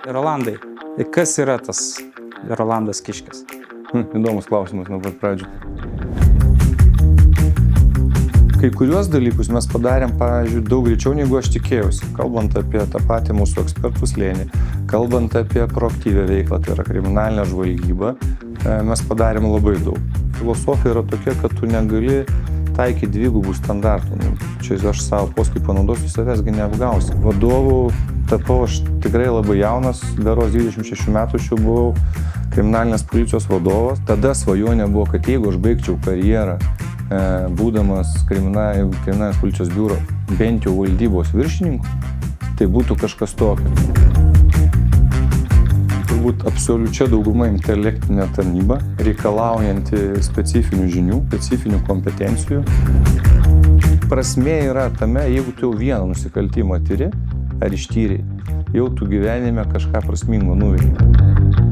Rolandai, kas yra tas Rolandas Kiškis? Įdomus klausimas nuo pat pradžių. Kai kuriuos dalykus mes padarėm, pavyzdžiui, daug greičiau, negu aš tikėjausi. Kalbant apie tą patį mūsų ekspertų slėnį, kalbant apie proaktyvią veiklą, tai yra kriminalinę žvalgybą, mes padarėm labai daug. Filosofija yra tokia, kad tu negali taikyti dvigubų standartų. Čia aš savo poskai panaudosiu, savęsgi neapgausi. Vadovų tapau aš tikrai labai jaunas, beros 26 metų aš jau buvau kriminalinės policijos vadovas. Tada svajonė buvo, kad jeigu aš baigčiau karjerą, būdamas kriminalinės policijos biuro bent jau valdybos viršininku, tai būtų kažkas tokio. Turbūt absoliučia dauguma intelektinė tarnyba, reikalaujanti specifinių žinių, specifinių kompetencijų. Prasmė yra tame, jeigu tu jau vieną nusikaltimą tyri ar ištyrei, jau tu gyvenime kažką prasmingo nuveikei.